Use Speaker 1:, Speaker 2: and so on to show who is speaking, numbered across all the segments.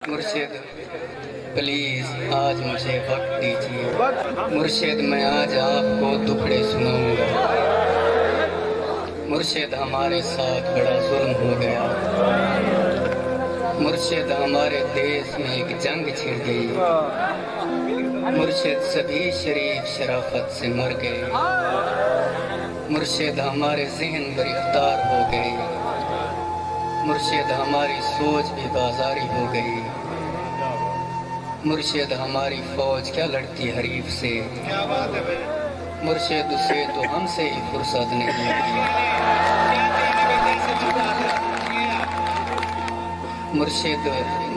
Speaker 1: मुर्शिद प्लीज आज मुझे वक्त दीजिए। मुर्शिद मैं आज आपको दुखड़े सुनाऊंगा। मुर्शिद हमारे साथ बड़ा जुल्म हो गया। मुर्शिद हमारे देश में एक जंग छिड़ गई। मुर्शिद सभी शरीफ शराफत से मर गए। मुर्शिद हमारे ज़हन गिरफ्तार हो गए। मुर्शिद हमारी सोच भी बाजारी हो गई। मुर्शिद हमारी फौज क्या लड़ती हरीफ से। मुर्शिद उसे तो हमसे ही फुर्सत नहीं थी। मुर्शिद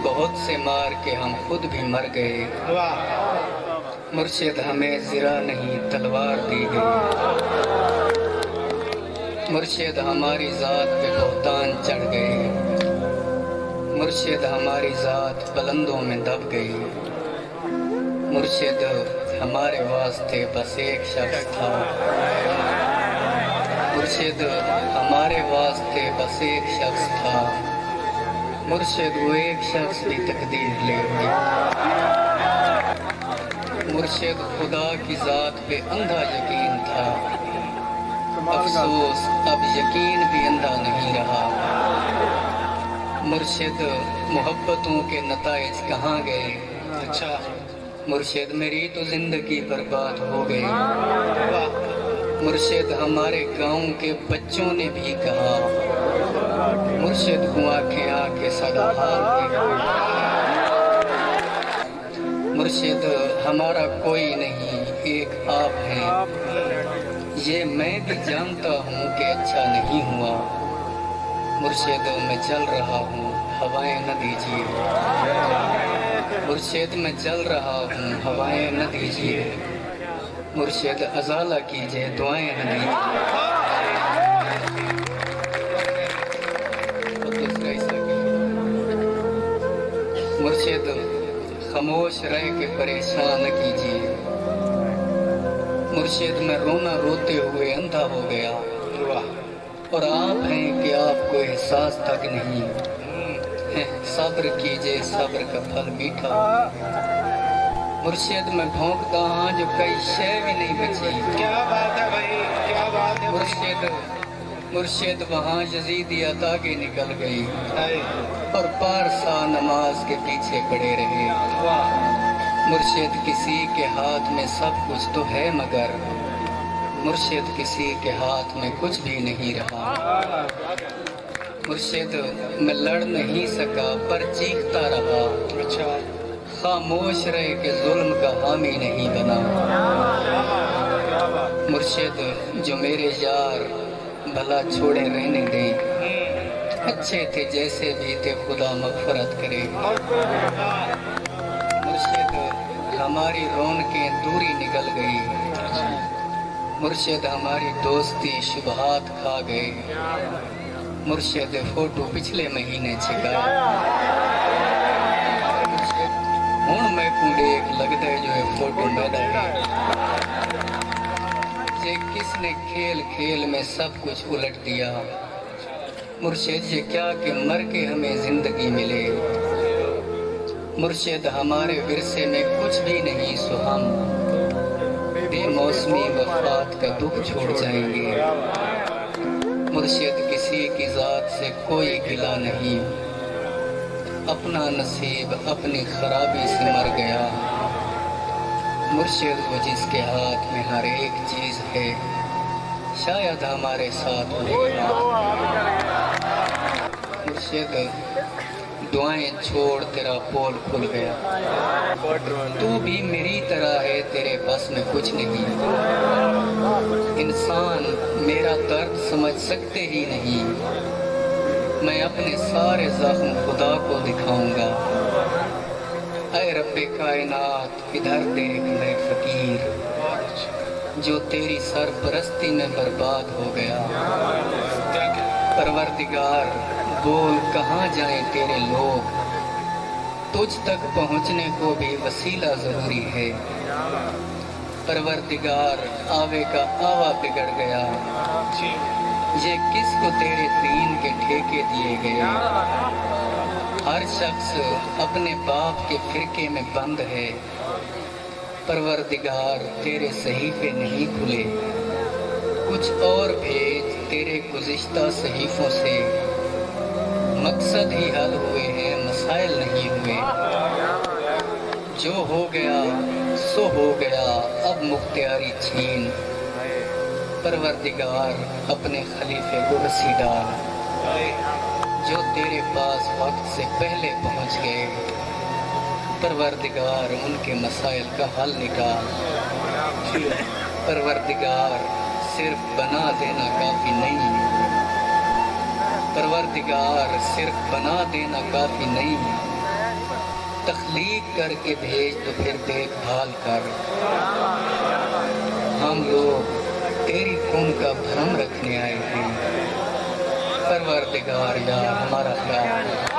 Speaker 1: बहुत से मार के हम खुद भी मर गए। मुर्शिद हमें ज़रा नहीं तलवार दी गई। मुर्शिद हमारी ज़ात पे बहुतान चढ़ गए। मुर्शिद हमारी ज़ात बुलंदों में दब गई। मुर्शिद हमारे वास्ते बस एक शख्स था। मुर्शिद हमारे वास्ते बस एक शख्स था। मुर्शिद वो एक शख्स भी तकदीर ले गया। मुर्शिद खुदा की ज़ात पे अंधा यकीन था। अफसोस अब यकीन भी अंधा नहीं रहा। मुर्शिद मोहब्बतों के नताइज कहाँ गए। अच्छा मुर्शिद मेरी तो जिंदगी बर्बाद हो गई। मुर्शिद हमारे गांव के बच्चों ने भी कहा। मुर्शिद को आंखें आके सदा हाल मुर्शिद हमारा कोई नहीं एक आप हैं। ये मैं भी जानता हूँ कि अच्छा नहीं हुआ। मुर्शिद मैं चल रहा हूँ हवाएं न दीजिए। मुर्शिद मैं चल रहा हूँ हवाएं न दीजिए। मुर्शिद अज़ाला कीजिए दुआएं न दीजिए। मुर्शिद खामोश रह के परेशान न कीजिए। मुर्शिद में रोना रोते हुए अंधा हो गया। और आप हैं कि आपको एहसास तक नहीं है। सब्र कीजिए सब्र का फल मीठा। मुर्शिद में भौंकता हाँ जो कई शय भी नहीं बची। क्या बात है भाई क्या बात है। मुर्शिद वहाँ यजीदी अतागे निकल गई और पारसा नमाज के पीछे पड़े रहे। मुर्शिद किसी के हाथ में सब कुछ तो है मगर मुर्शिद किसी के हाथ में कुछ भी नहीं रहा। मुर्शिद मैं लड़ नहीं सका पर चीखता रहा। अच्छा खामोश रह के जुल्म का हामी नहीं बना। मुर्शिद जो मेरे यार भला छोड़े रहने दें। अच्छे थे जैसे भी थे खुदा मग़फ़रत करे। मुर्शिद हमारी रौनकें दूरी निकल गई। मुर्शिद हमारी दोस्ती शुबहात खा गए। मुर्शिद फोटो पिछले महीने छिका। हुण मैं देख लगता है जो है फोटो मैदा है। ये किसने खेल खेल में सब कुछ उलट दिया। मुर्शिद ये क्या कि मर के हमें जिंदगी मिले। मुर्शिद हमारे विरसे में कुछ भी नहीं सो हम बेमौसमी वफात का दुख छोड़ जाएंगे। मुर्शिद किसी की ज़ात से कोई गिला नहीं। अपना नसीब अपनी खराबी से मर गया। मुर्शिद वो जिसके हाथ में हर एक चीज़ है शायद हमारे साथ होगा। मुर्शिद दुआएं छोड़ तेरा पोल खुल गया। तू भी मेरी तरह है तेरे बस में कुछ नहीं। इंसान मेरा दर्द समझ सकते ही नहीं। मैं अपने सारे ज़ख्म खुदा को दिखाऊंगा। ऐ रब्बे कायनात इधर देख मैं फकीर जो तेरी सरपरस्ती में बर्बाद हो गया। परवरदिगार बोल कहाँ जाएं तेरे लोग। तुझ तक पहुँचने को भी वसीला ज़रूरी है। परवरदिगार आवे का आवा बिगड़ गया। ये किसको तेरे दीन के ठेके दिए गए। ہر شخص اپنے باپ کے فرقے میں بند ہے، پروردگار تیرے صحیفے نہیں کھلے، کچھ اور بھیج تیرے گزشتہ صحیفوں سے، مقصد ہی حل ہوئے ہیں مسائل نہیں ہوئے، جو ہو گیا سو ہو گیا اب مختیاری چھین، پروردگار اپنے خلیفے کو رسی ڈال، جو تیرے پاس وقت سے پہلے پہنچ گئے، پروردگار ان کے مسائل کا حل نکال، پروردگار صرف بنا دینا کافی نہیں، پروردگار صرف بنا دینا کافی نہیں، تخلیق کر کے بھیج تو پھر دیکھ بھال کر، ہم لوگ تیری قوم کا بھرم رکھنے آئے ہیں، پروردگار یار ہمارا خیال